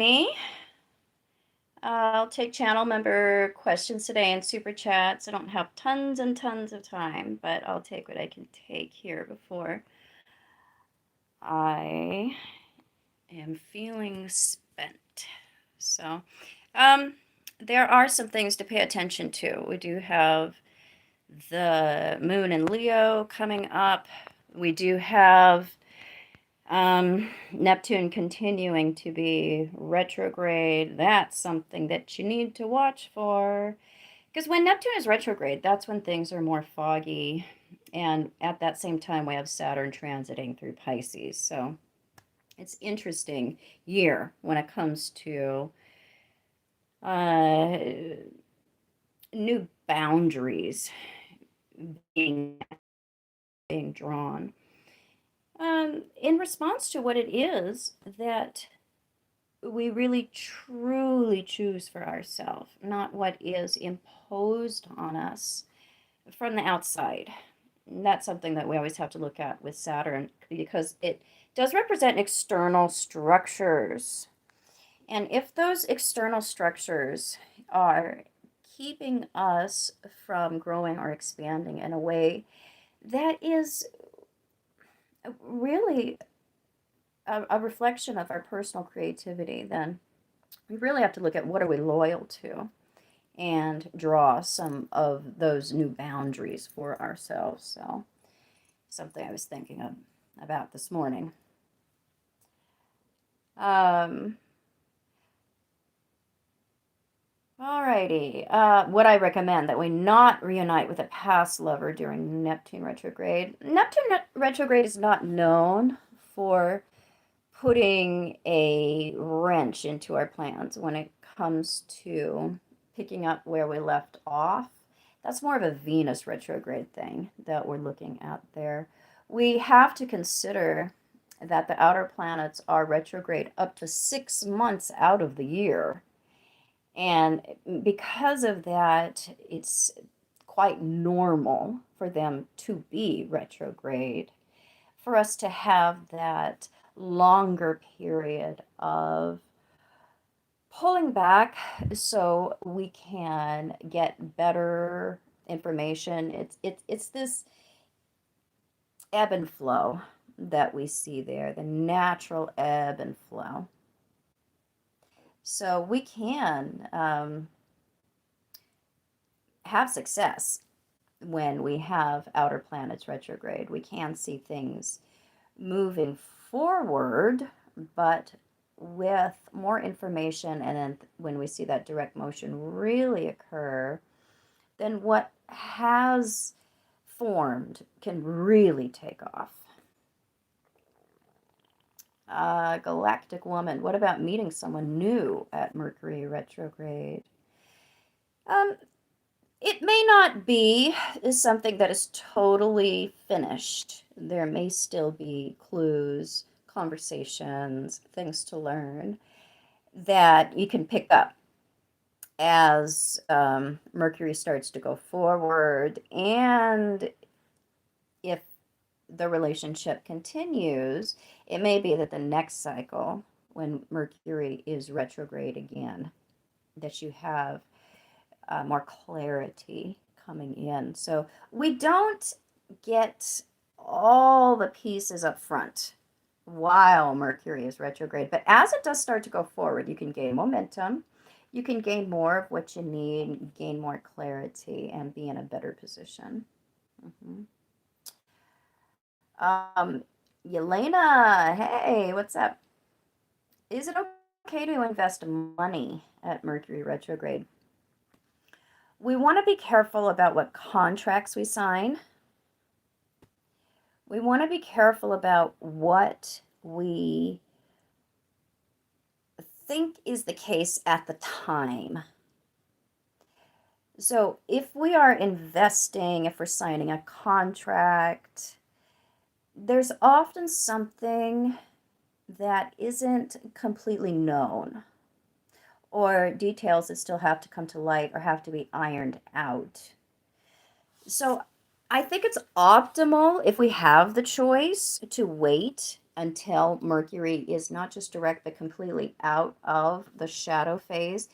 me. I'll take channel member questions today in super chats. I don't have tons and tons of time, but I'll take what I can take here before I am feeling spent. So, there are some things to pay attention to. We do have the moon in Leo coming up. We do have Neptune continuing to be retrograde. That's something that you need to watch for. Because when Neptune is retrograde, that's when things are more foggy. And at that same time, we have Saturn transiting through Pisces. So it's interesting year when it comes to uh, new boundaries being, being drawn. In response to what it is that we really truly choose for ourselves, not what is imposed on us from the outside. And that's something that we always have to look at with Saturn because it does represent external structures. And if those external structures are keeping us from growing or expanding in a way that is really a reflection of our personal creativity, then we really have to look at what are we loyal to and draw some of those new boundaries for ourselves. So something I was thinking about this morning. Alrighty. Would I recommend that we not reunite with a past lover during Neptune retrograde? Neptune retrograde is not known for putting a wrench into our plans when it comes to picking up where we left off. That's more of a Venus retrograde thing that we're looking at there. We have to consider that the outer planets are retrograde up to 6 months out of the year. And because of that, it's quite normal for them to be retrograde, for us to have that longer period of pulling back so we can get better information. It's this ebb and flow that we see there, the natural ebb and flow. So we can have success when we have outer planets retrograde. We can see things moving forward, but with more information, and then when we see that direct motion really occur, then what has formed can really take off. Galactic woman, what about meeting someone new at Mercury retrograde? It may not be something that is totally finished. There may still be clues, conversations, things to learn that you can pick up as Mercury starts to go forward. And if the relationship continues, it may be that the next cycle, when Mercury is retrograde again, that you have more clarity coming in. So we don't get all the pieces up front while Mercury is retrograde. But as it does start to go forward, you can gain momentum. You can gain more of what you need, gain more clarity, and be in a better position. Mm-hmm. Yelena, hey, what's up? Is it okay to invest money at Mercury retrograde? We want to be careful about what contracts we sign. We want to be careful about what we think is the case at the time. So if we are investing, if we're signing a contract, there's often something that isn't completely known, or details that still have to come to light or have to be ironed out. So I think it's optimal if we have the choice to wait until Mercury is not just direct, but completely out of the shadow phase.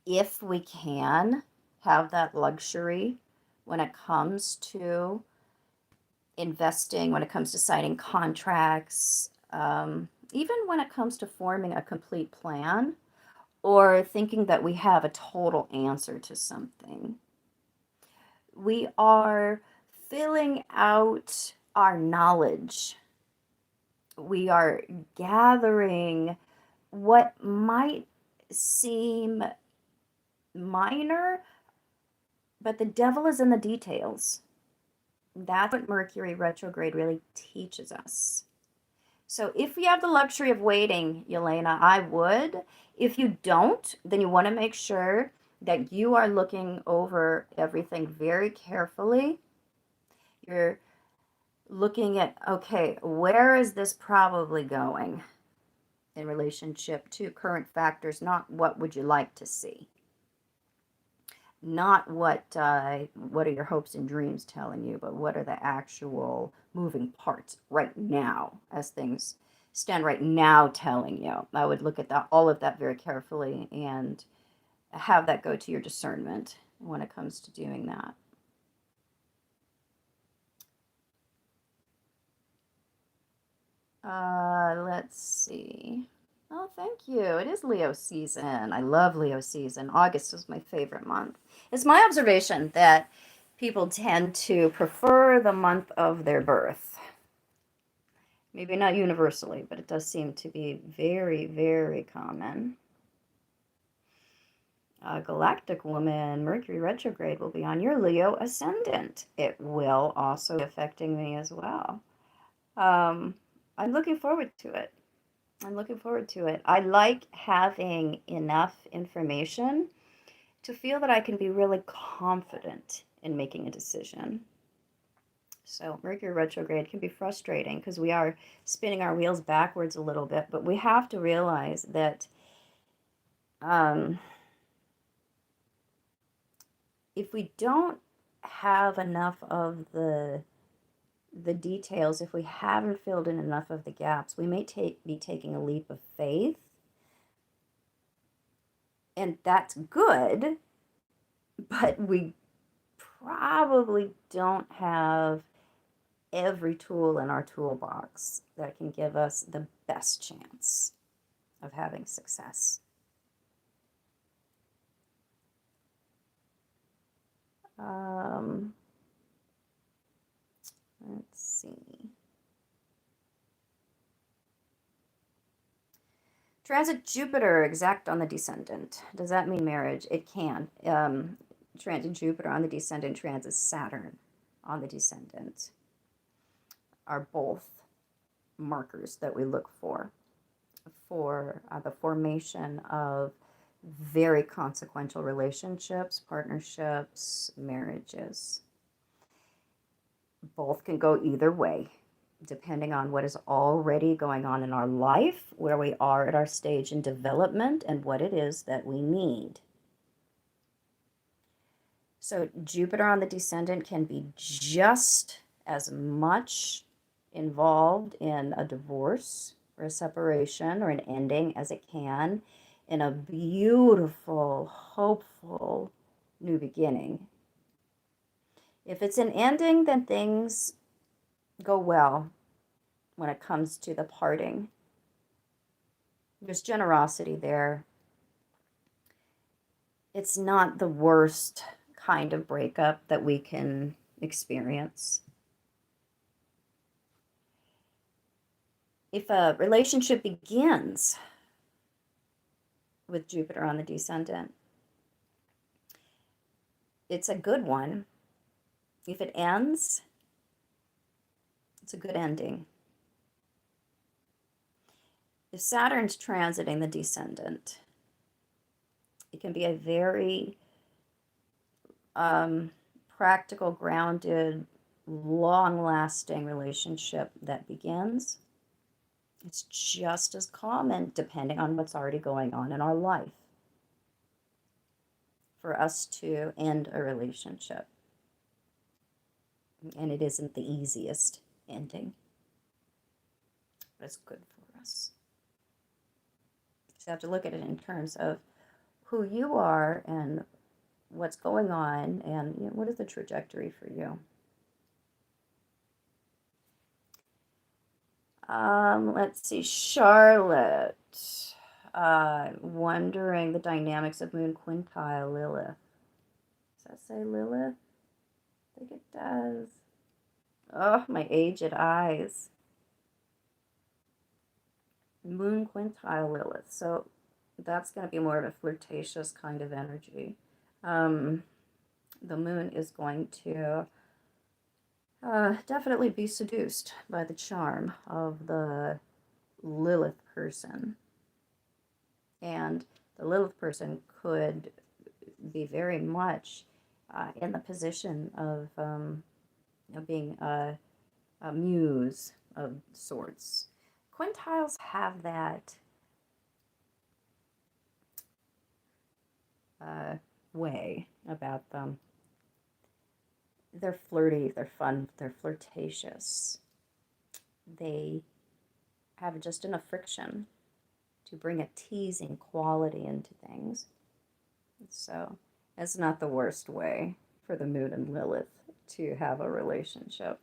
If we can have that luxury when it comes to investing, when it comes to signing contracts, even when it comes to forming a complete plan or thinking that we have a total answer to something. We are filling out our knowledge. We are gathering what might seem minor, but the devil is in the details. That's what Mercury retrograde really teaches us. So if you have the luxury of waiting, Yelena, I would. If you don't, then you want to make sure that you are looking over everything very carefully. You're looking at, okay, where is this probably going in relationship to current factors, not what would you like to see. Not what are your hopes and dreams telling you, but what are the actual moving parts right now as things stand right now telling you. I would look at that, all of that very carefully and have that go to your discernment when it comes to doing that. Let's see. Oh, thank you. It is Leo season. I love Leo season. August is my favorite month. It's my observation that people tend to prefer the month of their birth. Maybe not universally, but it does seem to be very, very common. Galactic woman, Mercury retrograde will be on your Leo ascendant. It will also be affecting me as well. I'm looking forward to it. I like having enough information to feel that I can be really confident in making a decision. So Mercury retrograde can be frustrating because we are spinning our wheels backwards a little bit, but we have to realize that if we don't have enough of the details, if we haven't filled in enough of the gaps, we may be taking a leap of faith. And that's good, but we probably don't have every tool in our toolbox that can give us the best chance of having success. Let's see. Transit Jupiter exact on the descendant. Does that mean marriage? It can. Transit Jupiter on the descendant, transit Saturn on the descendant are both markers that we look for the formation of very consequential relationships, partnerships, marriages. Both can go either way, depending on what is already going on in our life, where we are at our stage in development, and what it is that we need. So Jupiter on the descendant can be just as much involved in a divorce or a separation or an ending as it can in a beautiful, hopeful new beginning. If it's an ending, then things go well when it comes to the parting. There's generosity there. It's not the worst kind of breakup that we can experience. If a relationship begins with Jupiter on the descendant, it's a good one. If it ends, it's a good ending. If Saturn's transiting the descendant, it can be a very practical, grounded, long-lasting relationship that begins. It's just as common, depending on what's already going on in our life, for us to end a relationship. And it isn't the easiest ending. but it's good for us. So you have to look at it in terms of who you are and what's going on, and what is the trajectory for you. Let's see, Charlotte. Wondering the dynamics of Moon quintile Lilith. Does that say Lilith? I think it does. Oh, my aged eyes. Moon quintile Lilith. So that's going to be more of a flirtatious kind of energy. The moon is going to definitely be seduced by the charm of the Lilith person. And the Lilith person could be very much in the position of being a muse of sorts. Quintiles have that way about them. They're flirty, they're fun, they're flirtatious. They have just enough friction to bring a teasing quality into things. So it's not the worst way for the Moon and Lilith to have a relationship.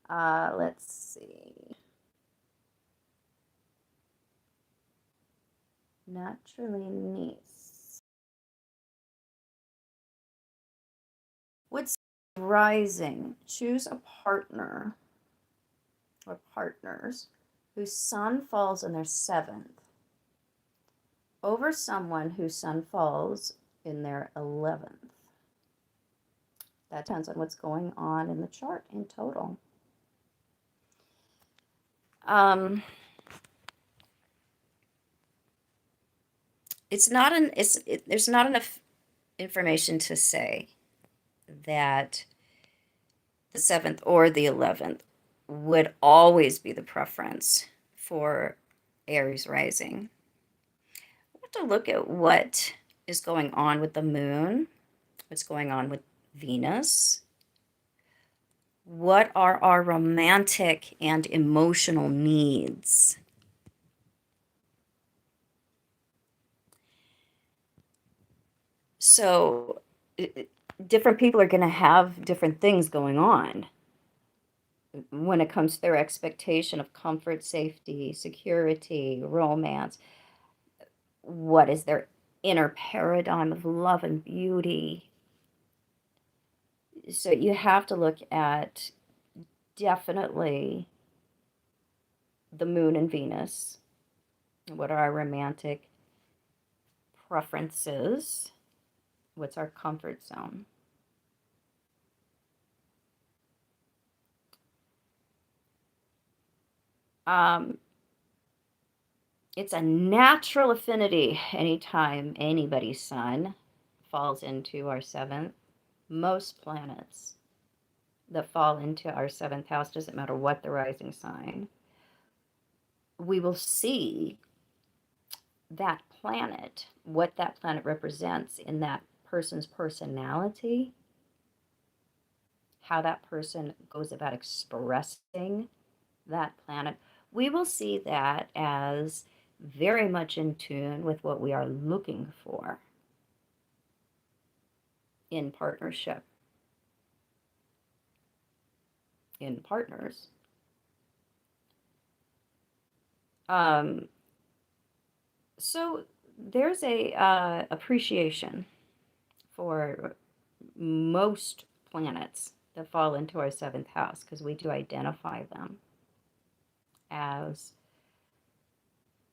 Let's see. Naturally niece. Would rising choose a partner or partners whose sun falls in their 7th over someone whose sun falls in their 11th? That depends on what's going on in the chart in total. There's not enough information to say that the 7th or the 11th would always be the preference for Aries rising. We have to look at what is going on with the moon, what's going on with Venus. What are our romantic and emotional needs? So different people are going to have different things going on when it comes to their expectation of comfort, safety, security, romance. What is their inner paradigm of love and beauty? So you have to look at definitely the moon and Venus. What are our romantic preferences? What's our comfort zone? It's a natural affinity anytime anybody's sun falls into our 7th. Most planets that fall into our 7th house, doesn't matter what the rising sign, we will see that planet, what that planet represents in that person's personality, how that person goes about expressing that planet. We will see that as very much in tune with what we are looking for in partnership, in partners. So there's a appreciation for most planets that fall into our 7th house, because we do identify them as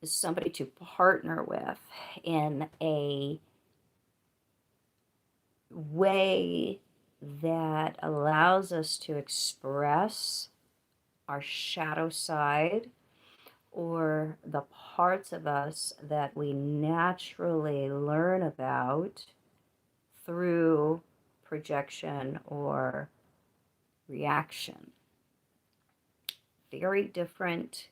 somebody to partner with in a way that allows us to express our shadow side, or the parts of us that we naturally learn about through projection or reaction. Very different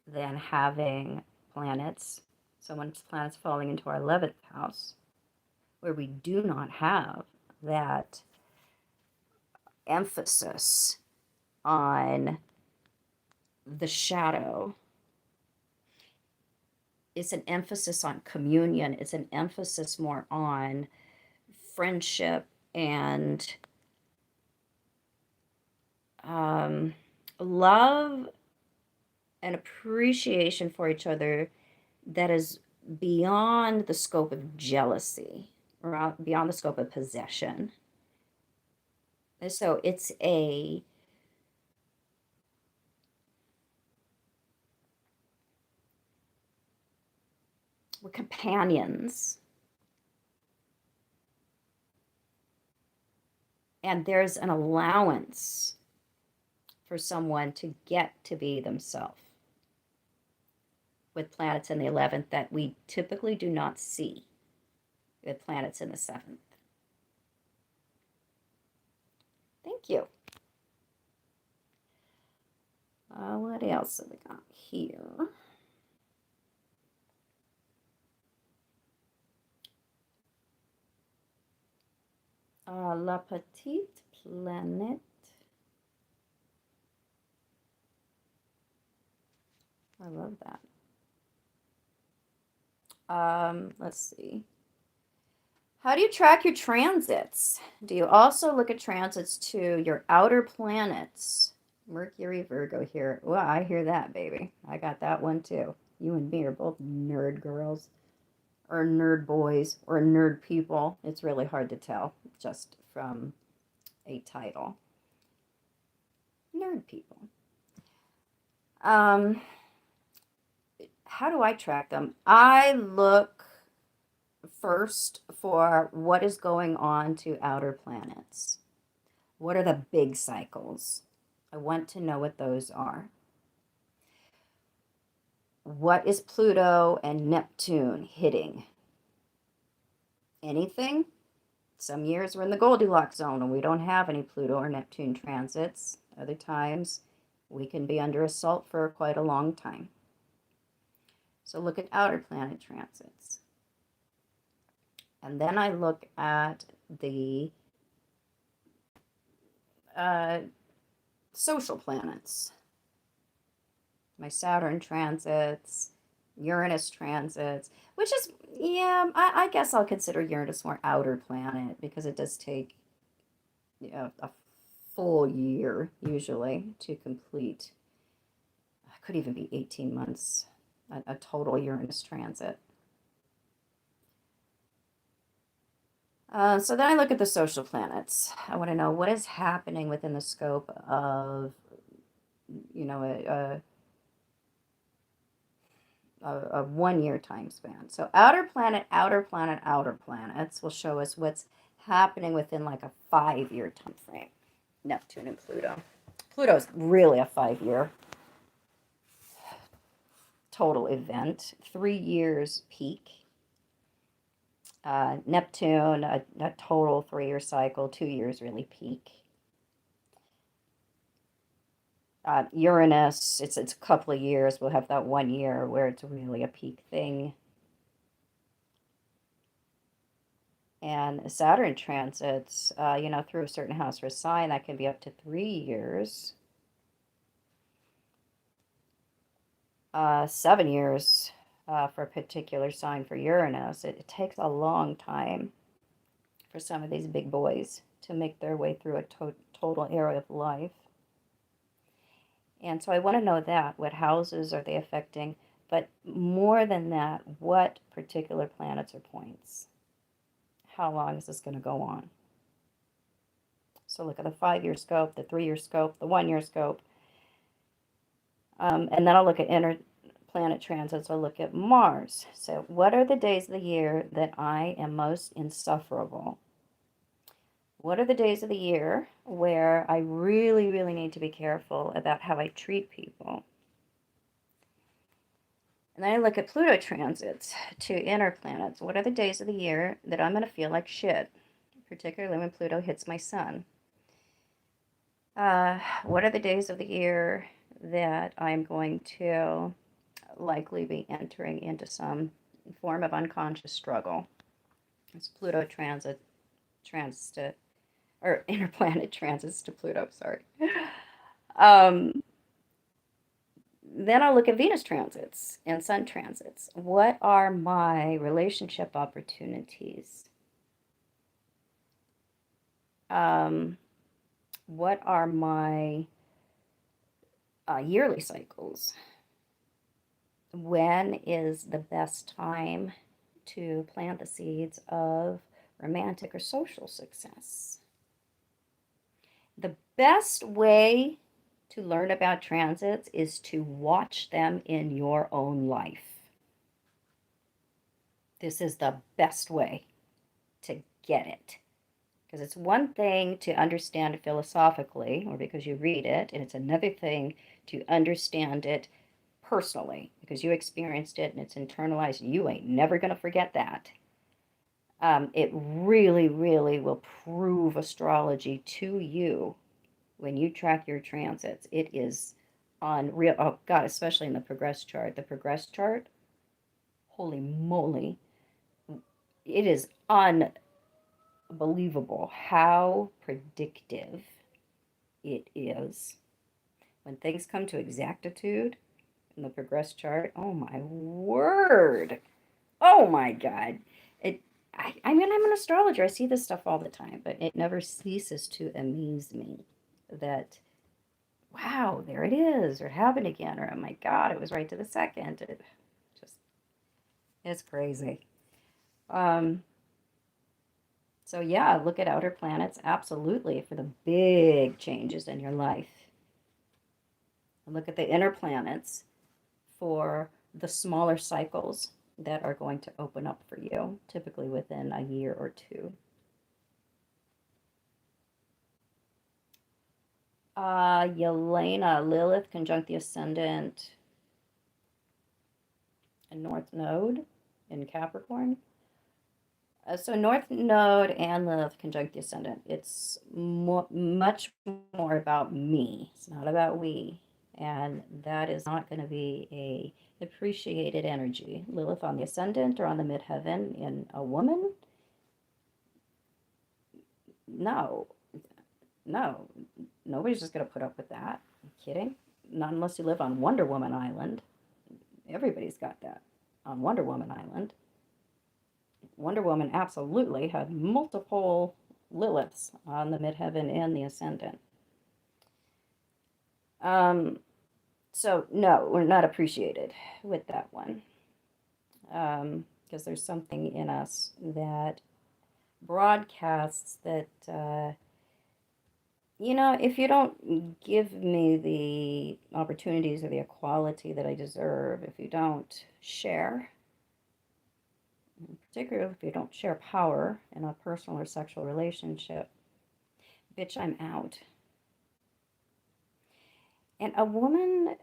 than having planets, someone's planets falling into our 11th house, where we do not have that emphasis on the shadow. It's an emphasis on communion. It's an emphasis more on friendship and love and appreciation for each other that is beyond the scope of jealousy or beyond the scope of possession. And so we're companions, and there's an allowance for someone to get to be themselves with planets in the 11th that we typically do not see with planets in the 7th. Thank you. What else have we got here? La Petite Planète. I love that. Let's see. How do you track your transits? Do you also look at transits to your outer planets? Mercury, Virgo here. Well, I hear that, baby. I got that one too. You and me are both nerd girls, or nerd boys, or nerd people. It's really hard to tell just from a title. Nerd people. How do I track them? I look first for what is going on to outer planets. What are the big cycles? I want to know what those are. What is Pluto and Neptune hitting? Anything? Some years we're in the Goldilocks zone and we don't have any Pluto or Neptune transits. Other times we can be under assault for quite a long time. So look at outer planet transits. And then I look at the social planets. My Saturn transits, Uranus transits, which is, yeah, I guess I'll consider Uranus more outer planet because it does take a full year usually to complete. It could even be 18 months, a total Uranus transit. So then I look at the social planets. I want to know what is happening within the scope of, a 1 year time span. So outer planet, outer planet, outer planets will show us what's happening within like a 5-year time frame. Neptune and Pluto. Pluto's really a 5-year total event. 3 years peak. Neptune, a total 3-year cycle, 2 years really peak. Uranus, it's a couple of years. We'll have that 1 year where it's really a peak thing. And Saturn transits, through a certain house or sign, that can be up to 3 years. 7 years for a particular sign for Uranus. It takes a long time for some of these big boys to make their way through a total area of life. And so I want to know that. What houses are they affecting? But more than that, what particular planets or points? How long is this going to go on? So look at the 5-year scope, the 3-year scope, the 1-year scope. And then I'll look at interplanet transits. I'll look at Mars. So what are the days of the year that I am most insufferable? What are the days of the year where I really, really need to be careful about how I treat people? And then I look at Pluto transits to inner planets. What are the days of the year that I'm going to feel like shit, particularly when Pluto hits my sun? What are the days of the year that I'm going to likely be entering into some form of unconscious struggle? It's Pluto or interplanet transits to Pluto, sorry. Um, then I'll look at Venus transits and Sun transits. What are my relationship opportunities? Um, what are my yearly cycles? When is the best time to plant the seeds of romantic or social success? The best way to learn about transits is to watch them in your own life. This is the best way to get it. Because it's one thing to understand it philosophically, or because you read it, and it's another thing to understand it personally, because you experienced it and it's internalized. You ain't never going to forget that. It really, really will prove astrology to you when you track your transits. It is on real, oh God, especially in the progress chart. The progress chart, holy moly, it is unbelievable how predictive it is. When things come to exactitude in the progress chart, oh my word. Oh my God. It I mean, I'm an astrologer. I see this stuff all the time, but it never ceases to amuse me that, wow, there it is, or it happened again, or oh my God, it was right to the second. It just, it's crazy. Um, so yeah, look at outer planets, absolutely, for the big changes in your life. And look at the inner planets for the smaller cycles that are going to open up for you, typically within a year or two. Yelena, Lilith conjunct the ascendant and North Node in Capricorn. So North Node and Lilith conjunct the ascendant. It's much more about me. It's not about we. And that is not going to be a appreciated energy. Lilith on the ascendant or on the midheaven in a woman? No. No. Nobody's just going to put up with that. Are you kidding? Not unless you live on Wonder Woman Island. Everybody's got that on Wonder Woman Island. Wonder Woman absolutely had multiple Liliths on the midheaven and the ascendant. So no, we're not appreciated with that one. Because there's something in us that broadcasts that, if you don't give me the opportunities or the equality that I deserve, if you don't share, particularly if you don't share power in a personal or sexual relationship, bitch, I'm out. And a woman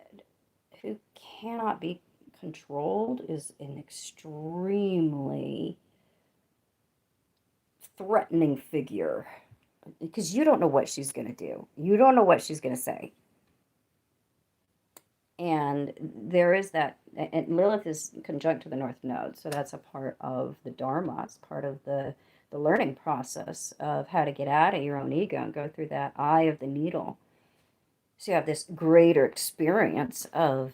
who cannot be controlled is an extremely threatening figure because you don't know what she's going to do. You don't know what she's going to say. And there is that, and Lilith is conjunct to the North Node, so that's a part of the Dharma. It's part of the learning process of how to get out of your own ego and go through that eye of the needle. So you have this greater experience of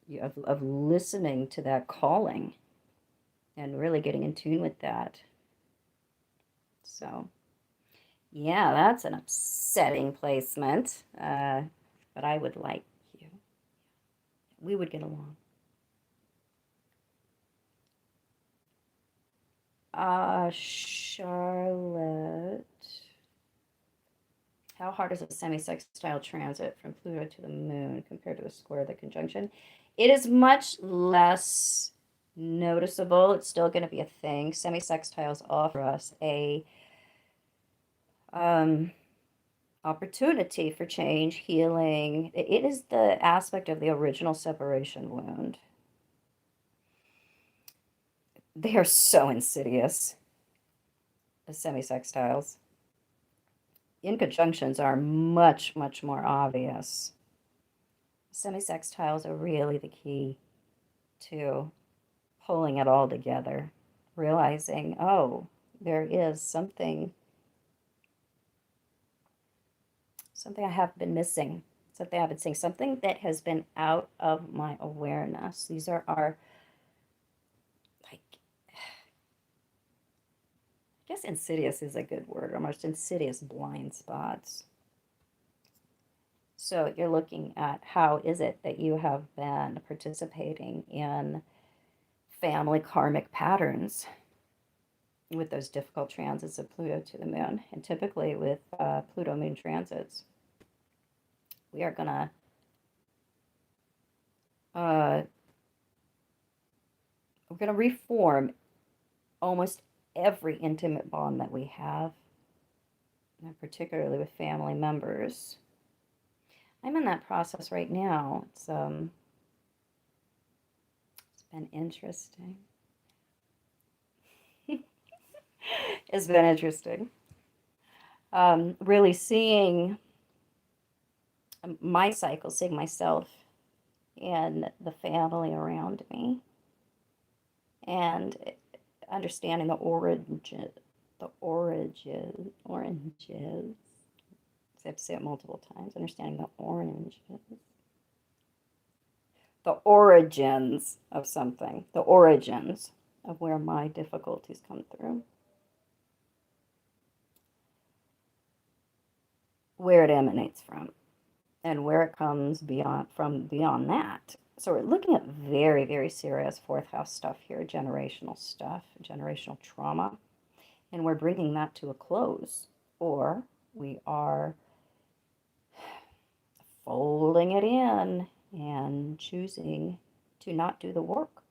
listening to that calling and really getting in tune with that. So, yeah, that's an upsetting placement, but I would like you. We would get along. Charlotte. How hard is a semi-sextile transit from Pluto to the moon compared to a square of the conjunction? It is much less noticeable. It's still going to be a thing. Semi-sextiles offer us a opportunity for change, healing. It is the aspect of the original separation wound. They are so insidious, the semi-sextiles. In conjunctions are much, much more obvious. Semi-sextiles are really the key to pulling it all together, realizing, oh, there is something something I have been missing, something I've been seeing, something that has been out of my awareness. These are our, like, I guess insidious is a good word, almost insidious blind spots. So you're looking at how is it that you have been participating in family karmic patterns with those difficult transits of Pluto to the moon. And typically with Pluto moon transits, we are going to we're going to reform almost every intimate bond that we have, and particularly with family members. I'm in that process right now. It's been interesting. It's been interesting. Really seeing my cycle, seeing myself and the family around me, and understanding the oranges. I have to say it multiple times. Understanding the origins of something, the origins of where my difficulties come through, where it emanates from, and where it comes beyond that. So we're looking at very, very serious fourth house stuff here, generational stuff, generational trauma, and we're bringing that to a close, or we are folding it in and choosing to not do the work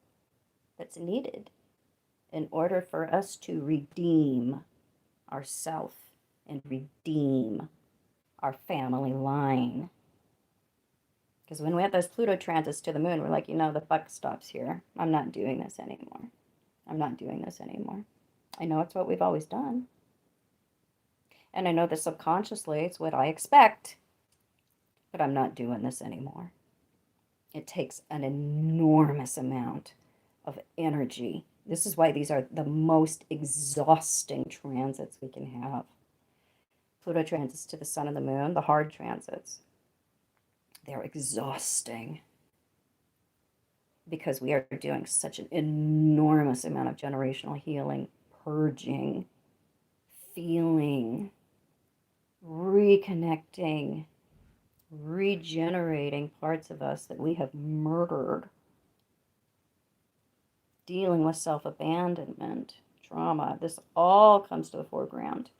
that's needed in order for us to redeem ourself and redeem our family line. Because when we have those Pluto transits to the moon, we're like, the buck stops here. I'm not doing this anymore. I'm not doing this anymore. I know it's what we've always done. And I know that subconsciously it's what I expect, but I'm not doing this anymore. It takes an enormous amount of energy. This is why these are the most exhausting transits we can have. Pluto transits to the sun and the moon, the hard transits, they're exhausting because we are doing such an enormous amount of generational healing, purging, feeling, reconnecting, regenerating parts of us that we have murdered, dealing with self-abandonment, trauma. This all comes to the foreground.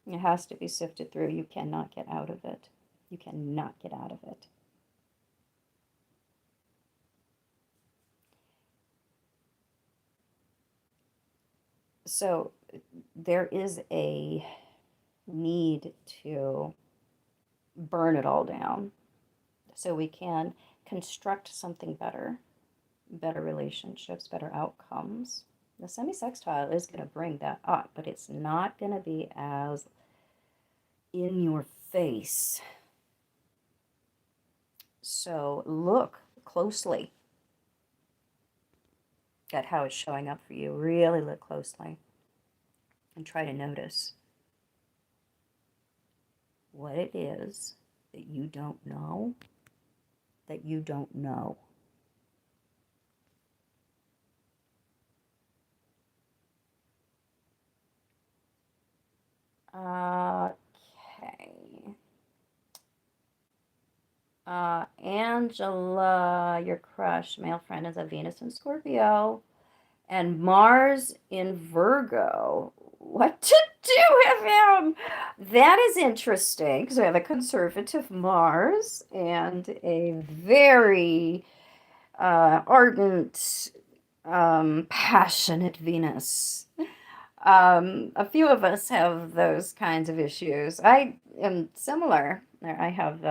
It has to be sifted through. You cannot get out of it. You cannot get out of it. So there is a need to burn it all down so we can construct something better relationships, better outcomes. The semi-sextile is going to bring that up, but it's not going to be as in your face. So look closely at how it's showing up for you. Really look closely and try to notice what it is that you don't know, that you don't know. Okay. Angela, your crush, male friend, is a Venus in Scorpio and Mars in Virgo. What to do with him? That is interesting because we have a conservative Mars and a very ardent, passionate Venus. A few of us have those kinds of issues. I am similar. I have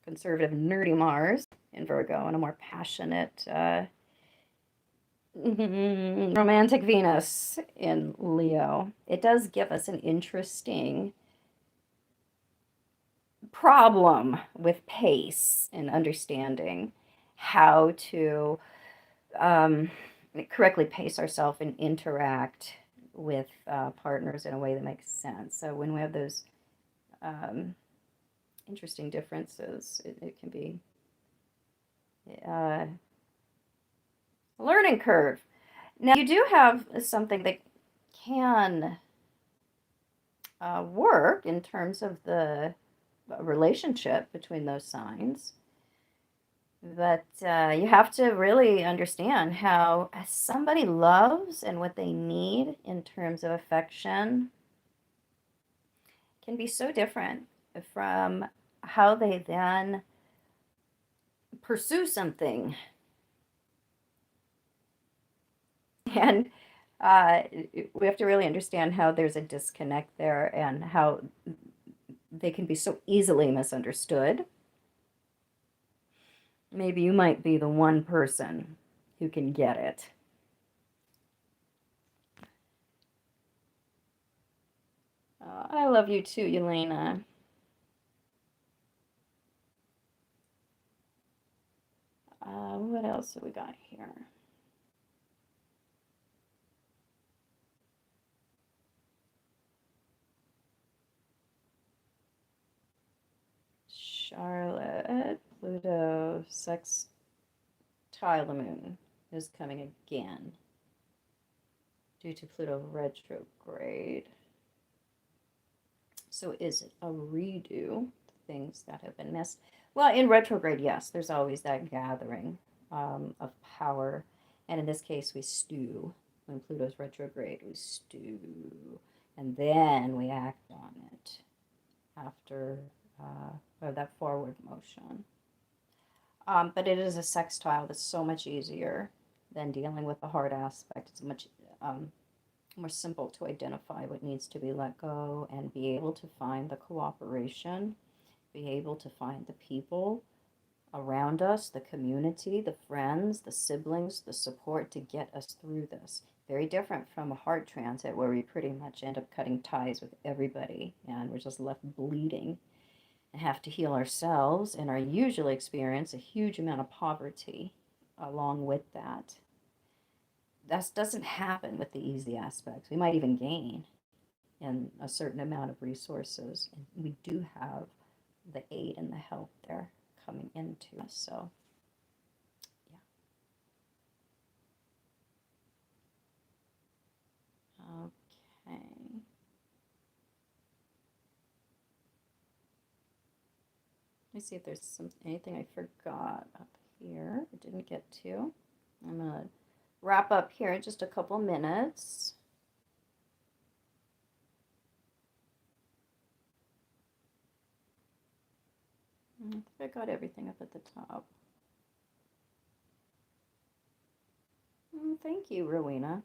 conservative, nerdy Mars in Virgo and a more passionate, romantic Venus in Leo. It does give us an interesting problem with pace and understanding how to correctly pace ourselves and interact with partners in a way that makes sense. So when we have those interesting differences, it can be a learning curve. Now, you do have something that can work in terms of the relationship between those signs. But you have to really understand how somebody loves and what they need in terms of affection can be so different from how they then pursue something. And we have to really understand how there's a disconnect there and how they can be so easily misunderstood. Maybe you might be the one person who can get it. I love you too, Yelena. What else have we got here? Charlotte, Pluto, sextile the moon is coming again due to Pluto retrograde. So is it a redo? Things that have been missed? Well, in retrograde, yes, there's always that gathering of power. And in this case, we stew. When Pluto's retrograde, we stew. And then we act on it after that forward motion. But it is a sextile that's so much easier than dealing with the hard aspect. It's much more simple to identify what needs to be let go and be able to find the cooperation, be able to find the people around us, the community, the friends, the siblings, the support to get us through this. Very different from a hard transit where we pretty much end up cutting ties with everybody and we're just left bleeding and have to heal ourselves and are usually experience a huge amount of poverty along with that. That doesn't happen with the easy aspects. We might even gain in a certain amount of resources. And we do have the aid and the help there coming into us. So, yeah. Okay. Let me see if there's anything I forgot up here I didn't get to. I'm going to wrap up here in just a couple minutes. I think I got everything up at the top. Thank you, Rowena.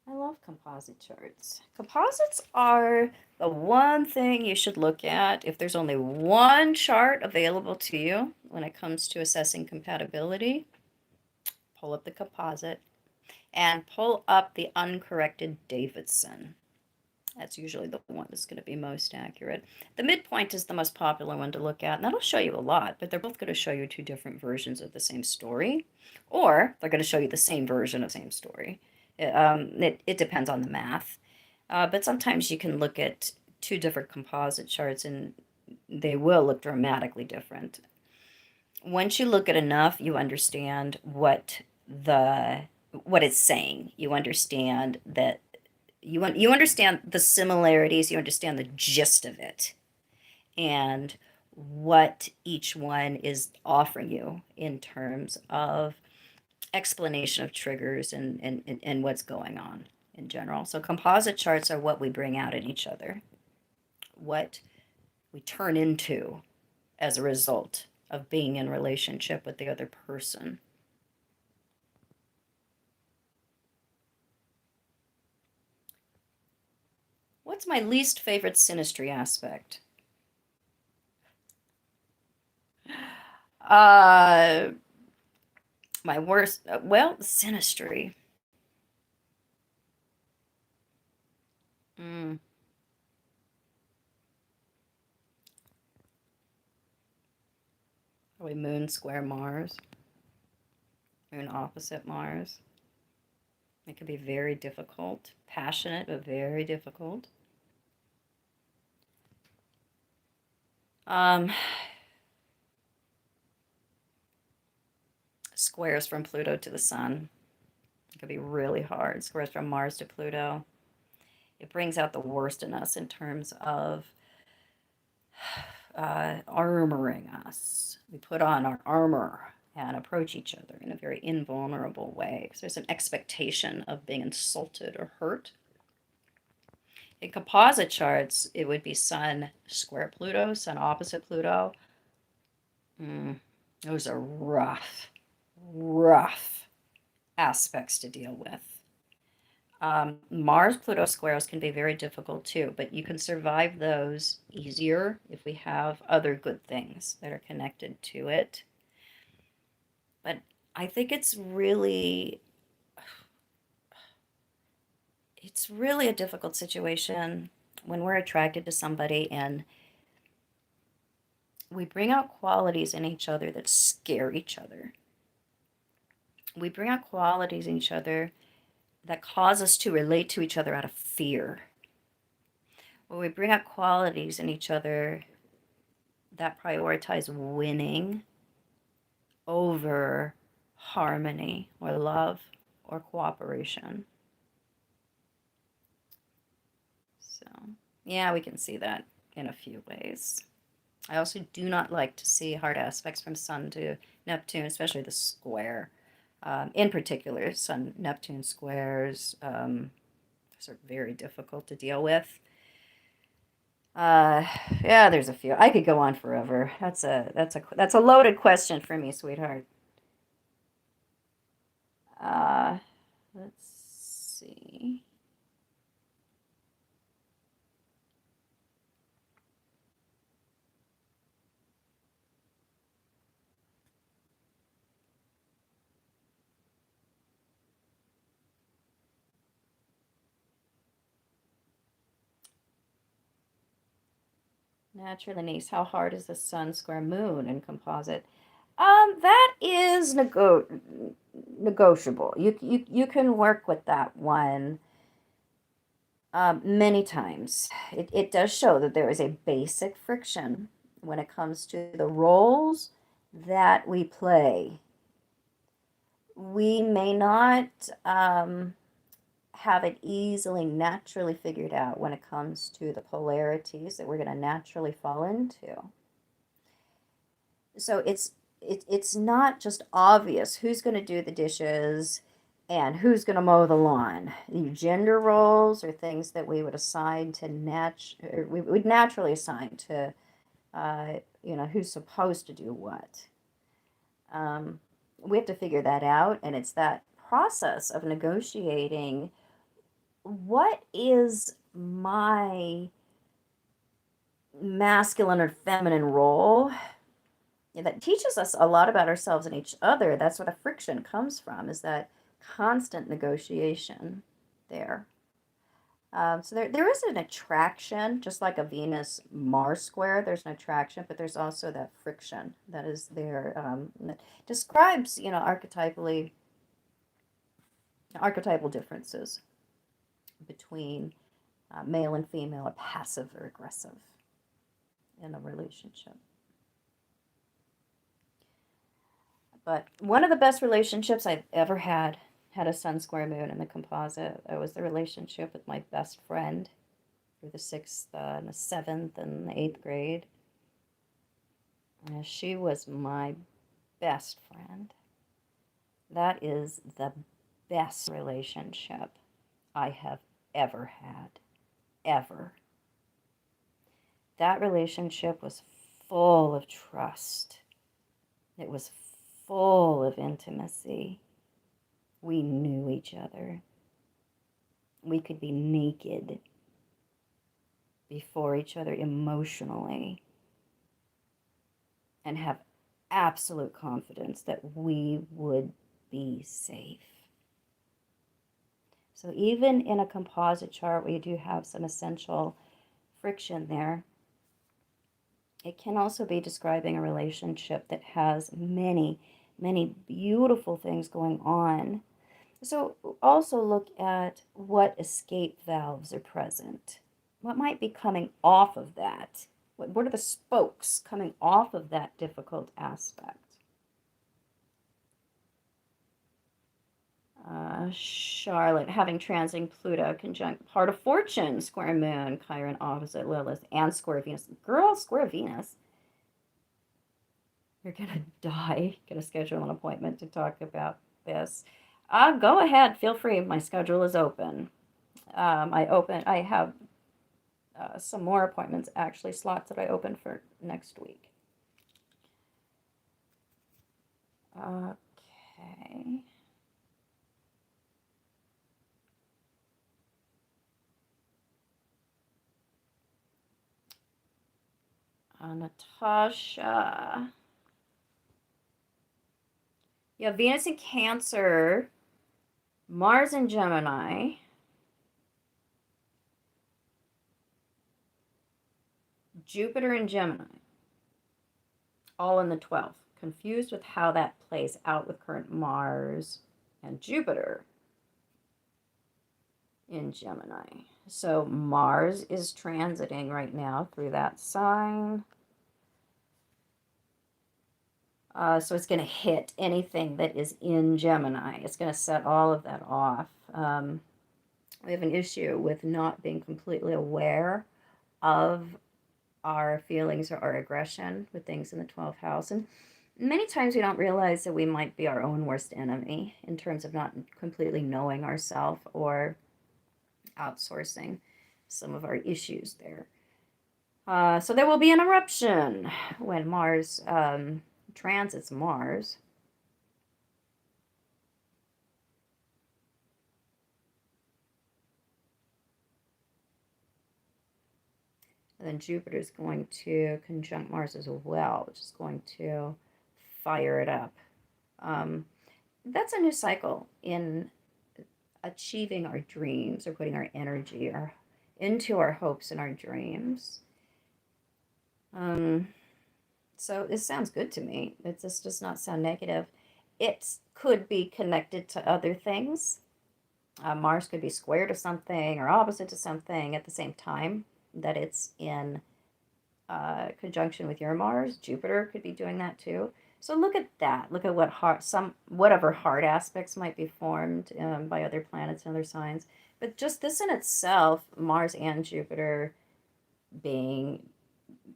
I love composite charts. Composites are the one thing you should look at if there's only one chart available to you when it comes to assessing compatibility. Pull up the composite and pull up the uncorrected Davidson. That's usually the one that's going to be most accurate. The midpoint is the most popular one to look at, and that'll show you a lot, but they're both going to show you two different versions of the same story, or they're going to show you the same version of the same story. It depends on the math, but sometimes you can look at two different composite charts and they will look dramatically different. Once you look at enough, you understand what it's saying. You understand that you understand the similarities, you understand the gist of it, and what each one is offering you in terms of explanation of triggers and what's going on in general. So composite charts are what we bring out in each other, what we turn into as a result of being in relationship with the other person. What's my least favorite synastry aspect? My worst, well, synastry. Probably Moon square Mars. Moon opposite Mars. It can be very difficult, passionate, but very difficult. Um, Squares from Pluto to the Sun. It can be really hard. Squares from Mars to Pluto. It brings out the worst in us in terms of armoring us. We put on our armor and approach each other in a very invulnerable way because there's an expectation of being insulted or hurt. In composite charts, it would be Sun square Pluto, Sun opposite Pluto. Those are rough, rough aspects to deal with. Mars Pluto squares can be very difficult too, but you can survive those easier if we have other good things that are connected to it. But I think it's really a difficult situation when we're attracted to somebody and we bring out qualities in each other that scare each other. We bring out qualities in each other that cause us to relate to each other out of fear. Or we bring out qualities in each other that prioritize winning over harmony or love or cooperation. So, yeah, we can see that in a few ways. I also do not like to see hard aspects from Sun to Neptune, especially the square. In particular, Sun-Neptune squares are very difficult to deal with. Yeah, there's a few. I could go on forever. That's a loaded question for me, sweetheart. Let's see. Naturally niece, how hard is the Sun square Moon in composite? That is negotiable. You can work with that one many times. It does show that there is a basic friction when it comes to the roles that we play. We may not have it easily naturally figured out when it comes to the polarities that we're going to naturally fall into. So it's not just obvious who's going to do the dishes and who's going to mow the lawn. Gender roles are things that we would assign to we would naturally assign to who's supposed to do what. We have to figure that out, and it's that process of negotiating what is my masculine or feminine role that teaches us a lot about ourselves and each other. That's where the friction comes from, is that constant negotiation there. So there is an attraction, just like a Venus-Mars square. There's an attraction, but there's also that friction that is there. That describes, archetypal differences between male and female, or passive or aggressive in a relationship. But one of the best relationships I've ever had a Sun square Moon in the composite. It was the relationship with my best friend through the 6th and the 7th and the 8th grade. She was my best friend. That is the best relationship I have ever had. Ever. That relationship was full of trust. It was full of intimacy. We knew each other. We could be naked before each other emotionally and have absolute confidence that we would be safe. So even in a composite chart where you do have some essential friction there, it can also be describing a relationship that has many, many beautiful things going on. So also look at what escape valves are present. What might be coming off of that? What are the spokes coming off of that difficult aspect? Charlotte having transiting Pluto conjunct part of Fortune, square Moon, Chiron opposite Lilith, and square Venus. Girl, square Venus. You're gonna die. Gonna schedule an appointment to talk about this. Go ahead. Feel free. My schedule is open. I have some more appointments, actually, slots that I open for next week. Okay. Natasha. Yeah, Venus in Cancer, Mars in Gemini, Jupiter in Gemini, all in the 12th. Confused with how that plays out with current Mars and Jupiter in Gemini. So Mars is transiting right now through that sign. So it's going to hit anything that is in Gemini. It's going to set all of that off. We have an issue with not being completely aware of our feelings or our aggression with things in the 12th house. And many times we don't realize that we might be our own worst enemy in terms of not completely knowing ourselves or outsourcing some of our issues there. So there will be an eruption when Mars transits Mars. And then Jupiter is going to conjunct Mars as well, which is going to fire it up. That's a new cycle in achieving our dreams or putting our energy into our hopes and our dreams. So this sounds good to me. This does not sound negative. It could be connected to other things. Mars could be square to something or opposite to something at the same time that it's in conjunction with your Mars. Jupiter could be doing that too. So look at that. Look at whatever hard aspects might be formed by other planets and other signs. But just this in itself, Mars and Jupiter being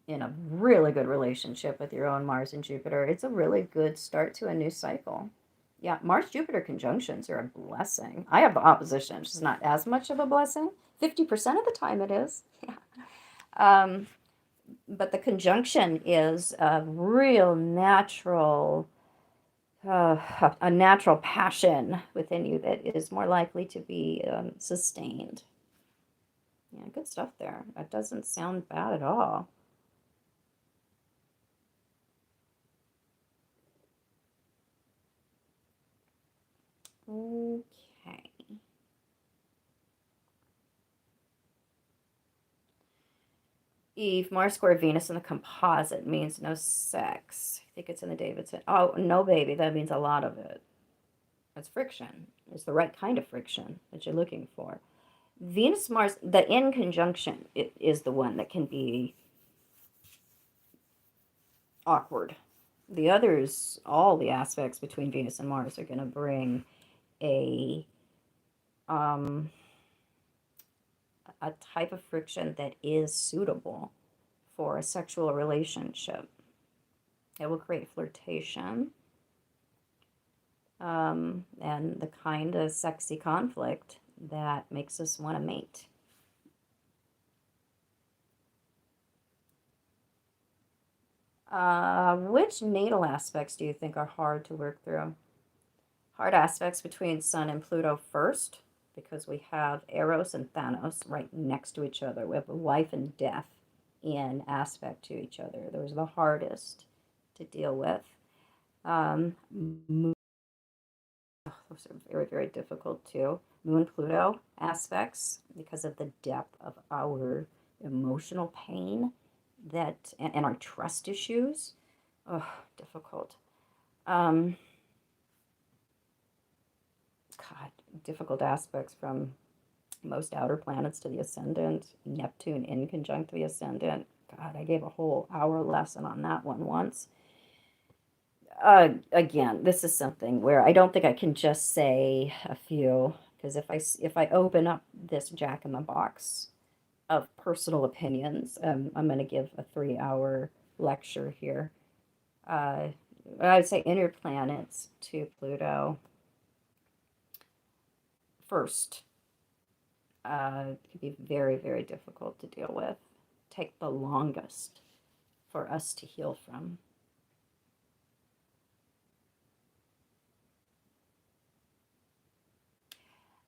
in a really good relationship with your own Mars and Jupiter, it's a really good start to a new cycle. Yeah, Mars-Jupiter conjunctions are a blessing. I have the opposition, which is not as much of a blessing. 50% of the time it is. Yeah. But the conjunction is a real natural, a natural passion within you that is more likely to be sustained. Yeah, good stuff there. That doesn't sound bad at all. Okay. Eve, Mars square Venus in the composite means no sex. I think it's in the Davidson. Oh, no, baby. That means a lot of it. It's friction. It's the right kind of friction that you're looking for. Venus, Mars, the in conjunction is the one that can be awkward. The others, all the aspects between Venus and Mars are going to bring a a type of friction that is suitable for a sexual relationship. It will create flirtation and the kind of sexy conflict that makes us want to mate. Which natal aspects do you think are hard to work through? Hard aspects between Sun and Pluto first, because we have Eros and Thanos right next to each other. We have life and death in aspect to each other. Those are the hardest to deal with. Those are very, very difficult too. Moon-Pluto aspects, because of the depth of our emotional pain and our trust issues. Oh, difficult. God, difficult aspects from most outer planets to the ascendant, Neptune in conjunct the ascendant. God, I gave a whole hour lesson on that one once. Again, this is something where I don't think I can just say a few, because if I open up this jack in the box of personal opinions, I'm going to give a 3-hour lecture here. I would say inner planets to Pluto first. It could be very, very difficult to deal with. Take the longest for us to heal from.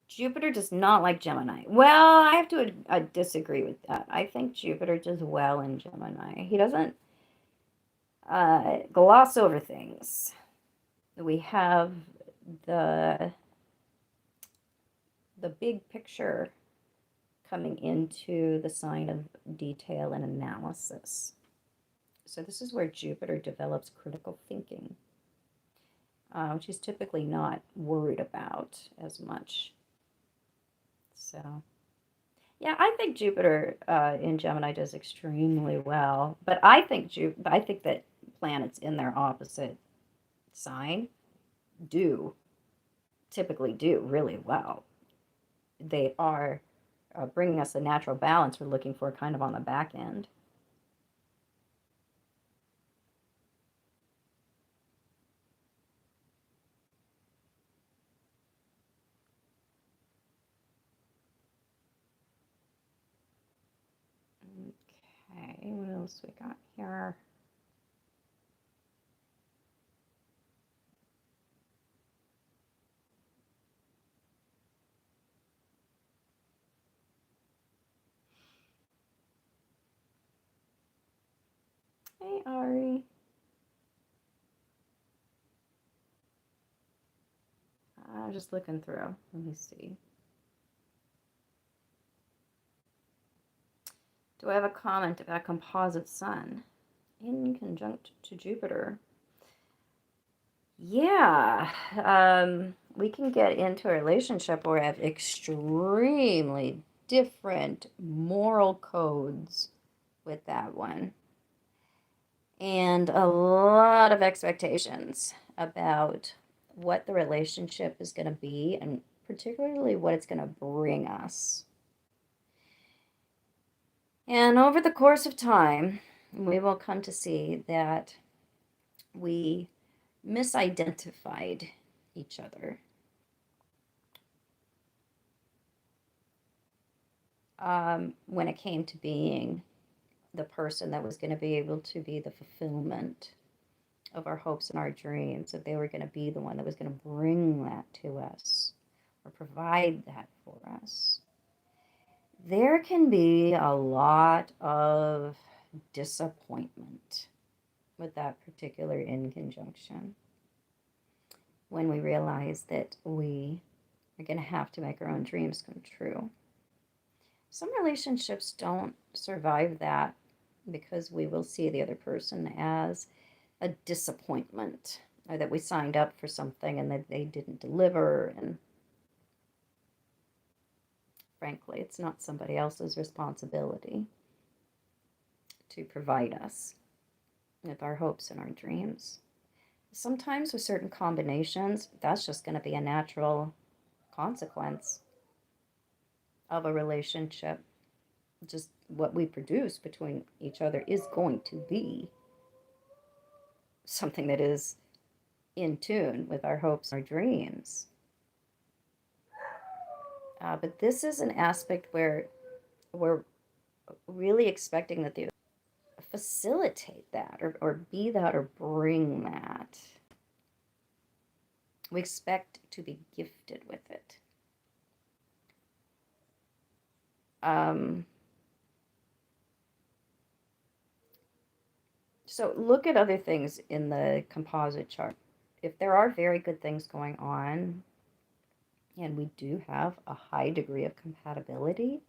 Jupiter does not like Gemini. Well, I have to disagree with that. I think Jupiter does well in Gemini. He doesn't gloss over things. We have the big picture coming into the sign of detail and analysis. So this is where Jupiter develops critical thinking, which he's typically not worried about as much. So, yeah, I think Jupiter in Gemini does extremely well. But I think that planets in their opposite sign typically do really well. They are bringing us the natural balance we're looking for kind of on the back end. Okay, what else we got here? Hey, Ari. I'm just looking through. Let me see. Do I have a comment about composite sun in conjunct to Jupiter? Yeah, we can get into a relationship where we have extremely different moral codes with that one, and a lot of expectations about what the relationship is going to be, and particularly what it's going to bring us. And over the course of time, we will come to see that we misidentified each other. When it came to being the person that was going to be able to be the fulfillment of our hopes and our dreams, that they were going to be the one that was going to bring that to us or provide that for us. There can be a lot of disappointment with that particular in conjunction when we realize that we are going to have to make our own dreams come true. Some relationships don't survive that because we will see the other person as a disappointment, or that we signed up for something and that they didn't deliver, and frankly, it's not somebody else's responsibility to provide us with our hopes and our dreams. Sometimes with certain combinations, that's just going to be a natural consequence of a relationship. Just what we produce between each other is going to be something that is in tune with our hopes and our dreams. But this is an aspect where we're really expecting that they facilitate that, or be that, or bring that. We expect to be gifted with it. So look at other things in the composite chart. If there are very good things going on, and we do have a high degree of compatibility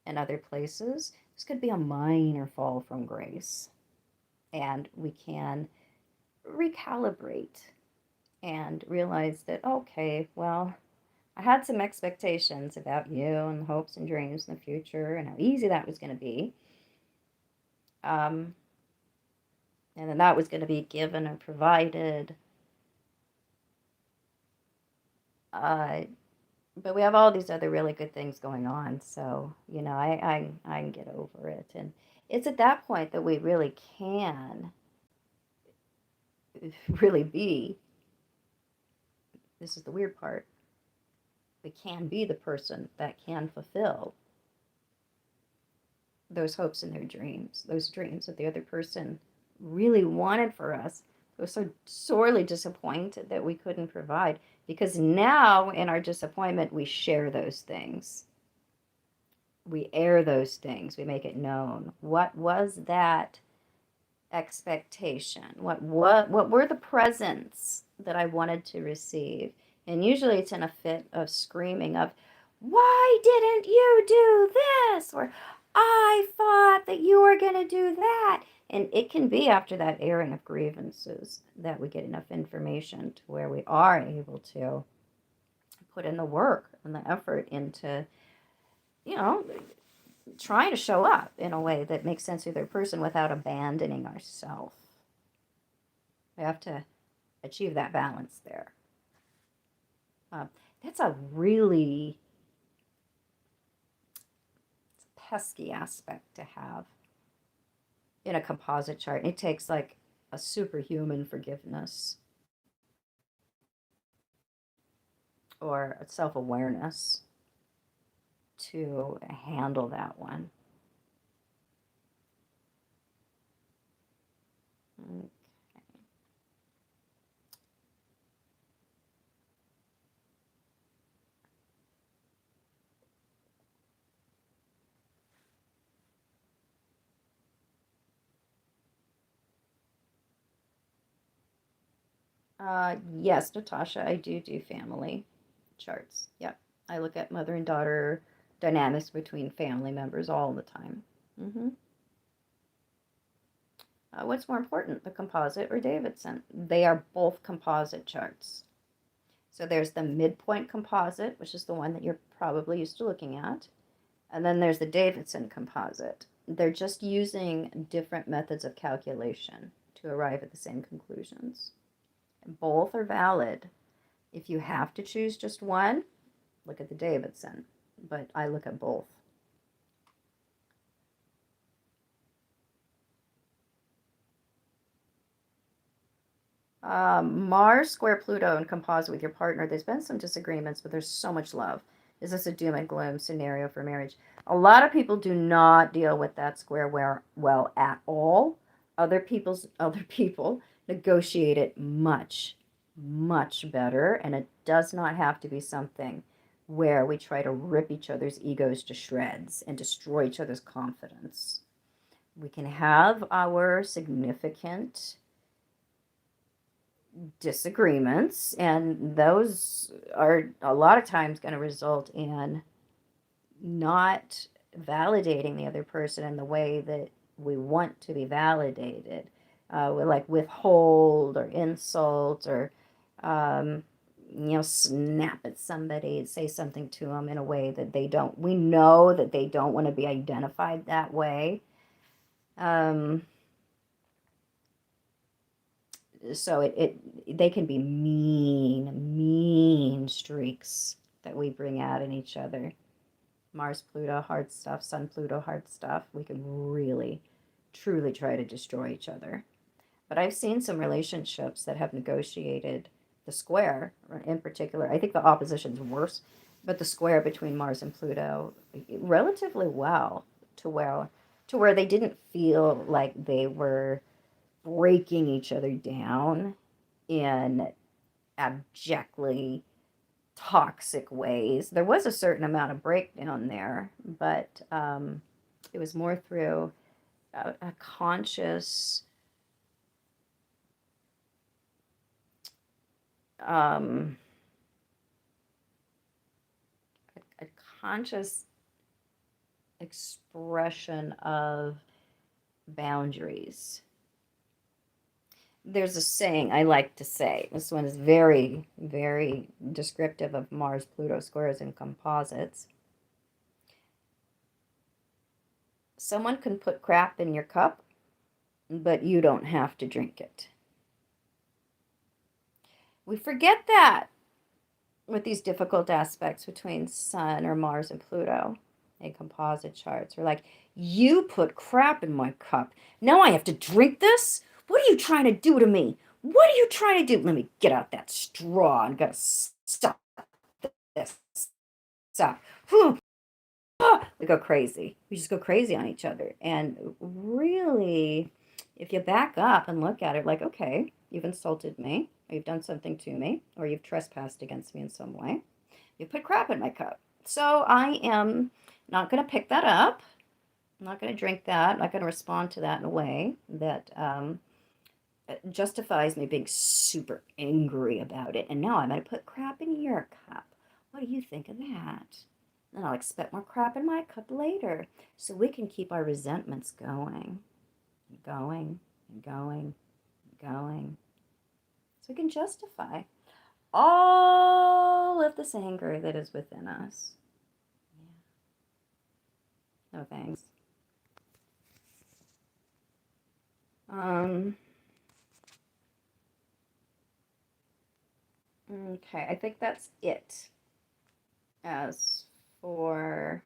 in other places, this could be a minor fall from grace. And we can recalibrate and realize that, okay, well, I had some expectations about you and hopes and dreams in the future and how easy that was going to be. Um, and then that was going to be given or provided. Uh, but we have all these other really good things going on, so I can get over it. And it's at that point that we really can really be. This is the weird part. We can be the person that can fulfill those hopes and their dreams, those dreams that the other person really wanted for us. We were so sorely disappointed that we couldn't provide, because now in our disappointment, we share those things. We air those things. We make it known. What was that expectation? What were the presents that I wanted to receive? And usually it's in a fit of screaming of, why didn't you do this? Or I thought that you were going to do that. And it can be after that airing of grievances that we get enough information to where we are able to put in the work and the effort into, you know, trying to show up in a way that makes sense to the other person without abandoning ourselves. We have to achieve that balance there. That's a really pesky aspect to have in a composite chart. It takes like a superhuman forgiveness or self-awareness to handle that one. Okay. Yes, Natasha, I do family charts. Yep. I look at mother and daughter dynamics between family members all the time. Mm-hmm. What's more important, the composite or Davidson? They are both composite charts. So there's the midpoint composite, which is the one that you're probably used to looking at. And then there's the Davidson composite. They're just using different methods of calculation to arrive at the same conclusions. Both are valid. If you have to choose just one, look at the Davidson. But I look at both. Mars square Pluto and composite with your partner. There's been some disagreements, but there's so much love. Is this a doom and gloom scenario for marriage? A lot of people do not deal with that square well at all. Other people negotiate it much, much better, and it does not have to be something where we try to rip each other's egos to shreds and destroy each other's confidence. We can have our significant disagreements, and those are a lot of times going to result in not validating the other person in the way that we want to be validated. We like withhold or insult or snap at somebody, say something to them in a way that we know that they don't want to be identified that way. So they can be mean streaks that we bring out in each other. Mars, Pluto, hard stuff. Sun, Pluto, hard stuff. We can really, truly try to destroy each other. But I've seen some relationships that have negotiated the square, in particular. I think the opposition's worse, but the square between Mars and Pluto relatively well, to where they didn't feel like they were breaking each other down in abjectly toxic ways. There was a certain amount of breakdown there, but it was more through a conscious a conscious expression of boundaries. There's a saying I like to say. This one is very, very descriptive of Mars Pluto squares and composites. Someone can put crap in your cup, but you don't have to drink it. We forget that with these difficult aspects between Sun or Mars and Pluto in composite charts. We're like, you put crap in my cup. Now I have to drink this? What are you trying to do to me? What are you trying to do? Let me get out that straw and gotta stop this. Stop. We go crazy. We just go crazy on each other. And really, if you back up and look at it like, okay, you've insulted me, or you've done something to me, or you've trespassed against me in some way, you put crap in my cup. So I am not going to pick that up. I'm not going to drink that. I'm not going to respond to that in a way that justifies me being super angry about it. And now I'm going to put crap in your cup. What do you think of that? And I'll expect more crap in my cup later. So we can keep our resentments going, and going, and going, and going. So we can justify all of this anger that is within us. Yeah. No thanks. Okay, I think that's it. As for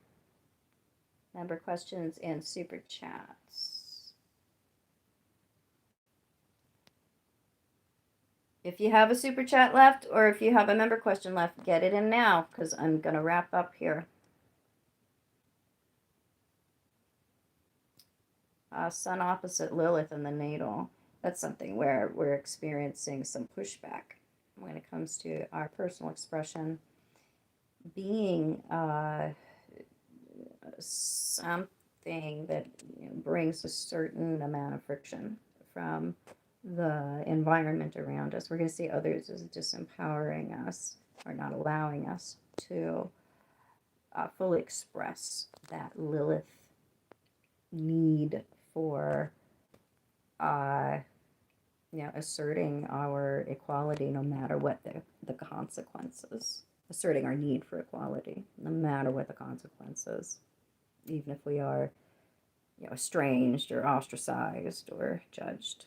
member questions and super chats. If you have a super chat left or if you have a member question left, get it in now because I'm going to wrap up here. Sun opposite Lilith in the natal. That's something where we're experiencing some pushback when it comes to our personal expression being something that brings a certain amount of friction from the environment around us. We're going to see others as disempowering us or not allowing us to fully express that Lilith need for asserting our equality no matter what the consequences, asserting our need for equality no matter what the consequences, even if we are estranged or ostracized or judged.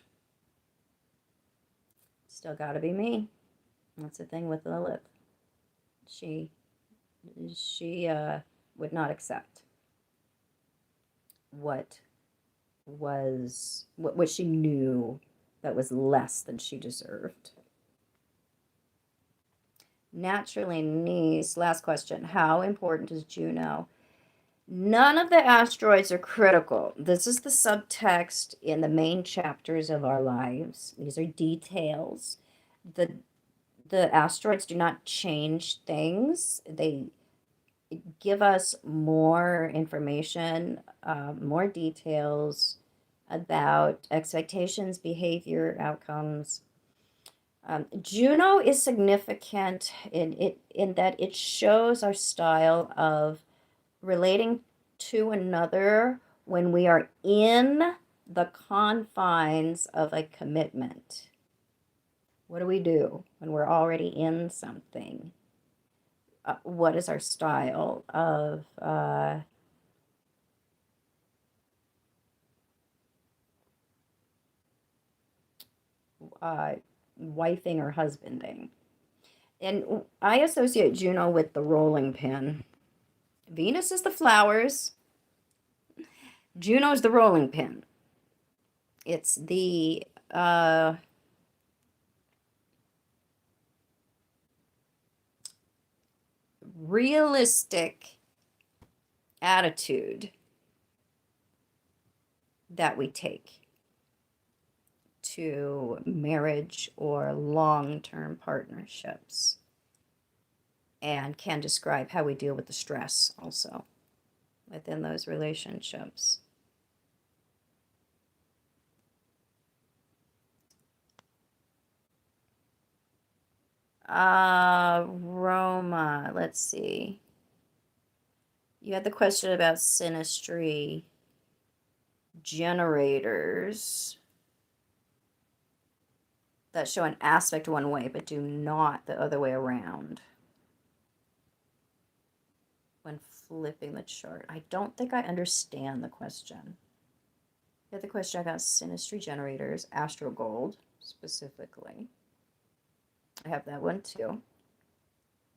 Still got to be me. That's the thing with Lilith. She would not accept what she knew that was less than she deserved. Naturally niece, last question. How important is Juno? None of the asteroids are critical. This is the subtext in the main chapters of our lives. These are details. The asteroids do not change things. They give us more information, more details about expectations, behavior, outcomes. Juno is significant in that it shows our style of relating to another when we are in the confines of a commitment. What do we do when we're already in something? What is our style of wifing or husbanding? And I associate Juno with the rolling pin. Venus is the flowers. Juno's the rolling pin. It's the realistic attitude that we take to marriage or long-term partnerships, and can describe how we deal with the stress also within those relationships. Roma, let's see. You had the question about synastry generators. that show an aspect one way, but do not the other way around when flipping the chart. I don't think I understand the question. The other question I got is synastry generators, astro gold specifically. I have that one too.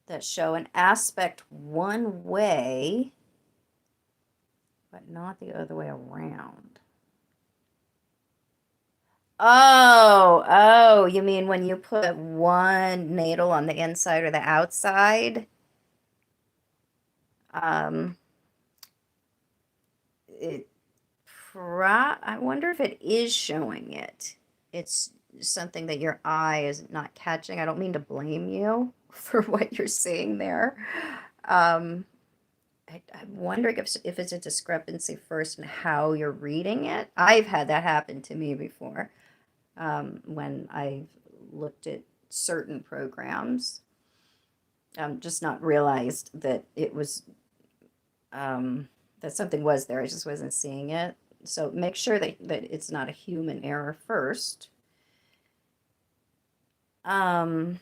That show an aspect one way, but not the other way around. Oh, you mean when you put one natal on the inside or the outside? It I wonder if it is showing it. It's something that your eye is not catching. I don't mean to blame you for what you're seeing there. I'm wondering if it's a discrepancy first in how you're reading it. I've had that happen to me before when I've looked at certain programs. Just not realized that it was that something was there. I just wasn't seeing it. So make sure that it's not a human error first. So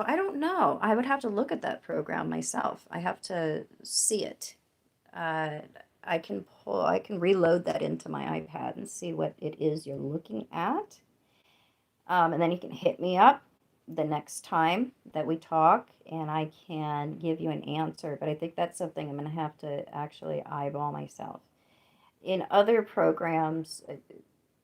I don't know. I would have to look at that program myself. I have to see it. I can reload that into my iPad and see what it is you're looking at. And then you can hit me up the next time that we talk and I can give you an answer. But I think that's something I'm going to have to actually eyeball myself. In other programs,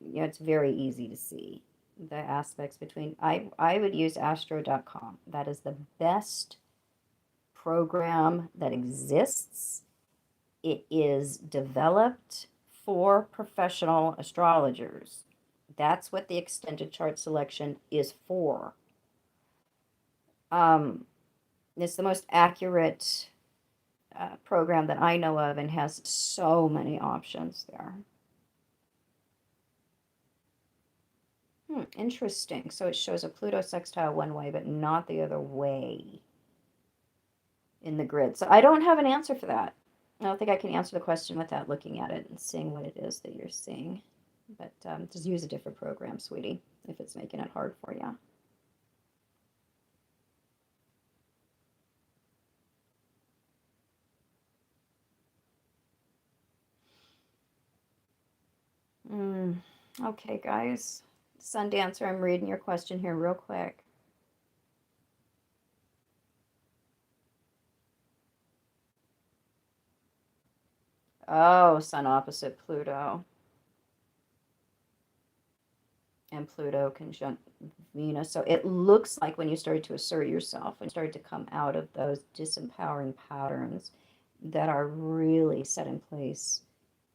it's very easy to see the aspects between. I would use astro.com. That is the best program that exists. It is developed for professional astrologers. That's what the extended chart selection is for. It's the most accurate program that I know of and has so many options there. Interesting. So it shows a Pluto sextile one way, but not the other way in the grid. So I don't have an answer for that. I don't think I can answer the question without looking at it and seeing what it is that you're seeing. But just use a different program, sweetie, if it's making it hard for you. Okay, guys. Sun Dancer, I'm reading your question here real quick. Oh, Sun opposite Pluto. And Pluto conjunct Venus. So it looks like when you started to assert yourself, when you started to come out of those disempowering patterns that are really set in place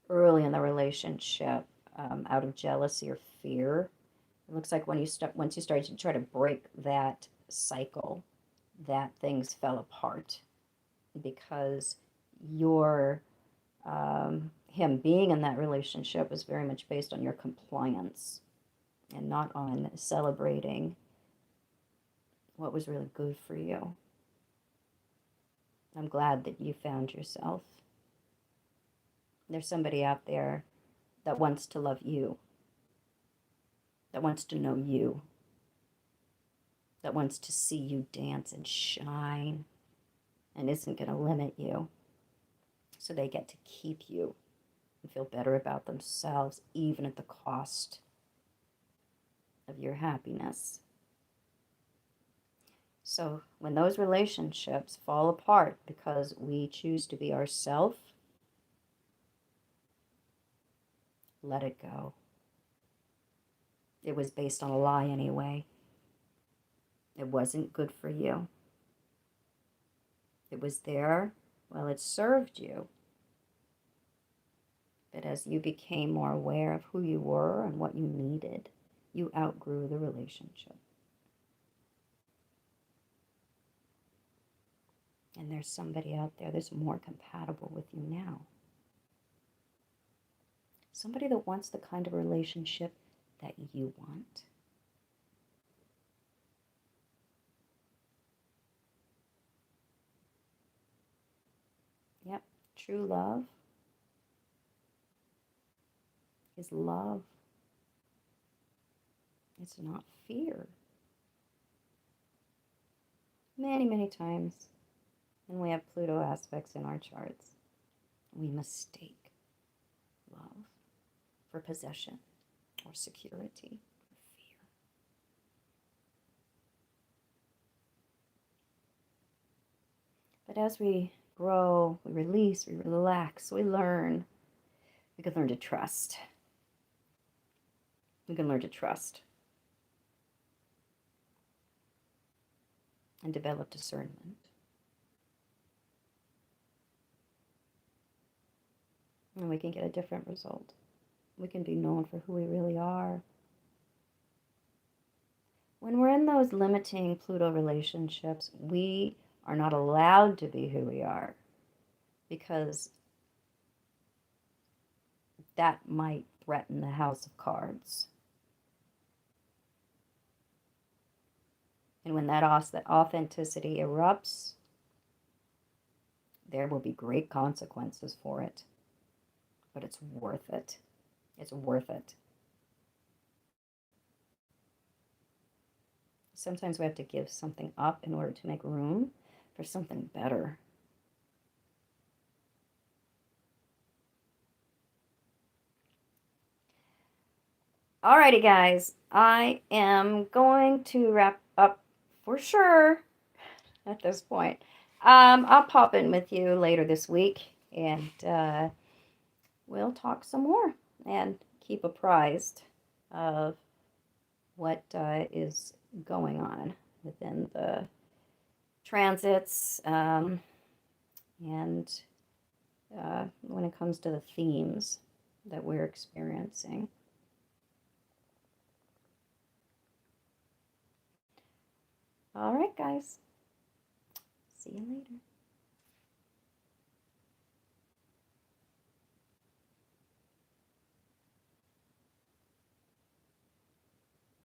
early in the relationship, out of jealousy or fear. It looks like once you started to try to break that cycle, that things fell apart because your him being in that relationship was very much based on your compliance and not on celebrating what was really good for you. I'm glad that you found yourself. There's somebody out there that wants to love you, that wants to know you, that wants to see you dance and shine and isn't going to limit you. So they get to keep you and feel better about themselves, even at the cost of your happiness. So when those relationships fall apart because we choose to be ourselves, let it go. It was based on a lie anyway. It wasn't good for you. It was there, well, it served you. But as you became more aware of who you were and what you needed, you outgrew the relationship. And there's somebody out there that's more compatible with you now. Somebody that wants the kind of relationship that you want. Yep, true love is love. It's not fear. Many, many times when we have Pluto aspects in our charts, we mistake love for possession or security or fear. But as we grow, we release, we relax, we learn. We can learn to trust. We can learn to trust and develop discernment. And we can get a different result. We can be known for who we really are. When we're in those limiting Pluto relationships, we are not allowed to be who we are because that might threaten the house of cards. And when that authenticity erupts, there will be great consequences for it. But it's worth it. It's worth it. Sometimes we have to give something up in order to make room for something better. Alrighty, guys. I am going to wrap up for sure at this point. I'll pop in with you later this week, and we'll talk some more and keep apprised of what is going on within the transits and when it comes to the themes that we're experiencing. All right, guys. See you later.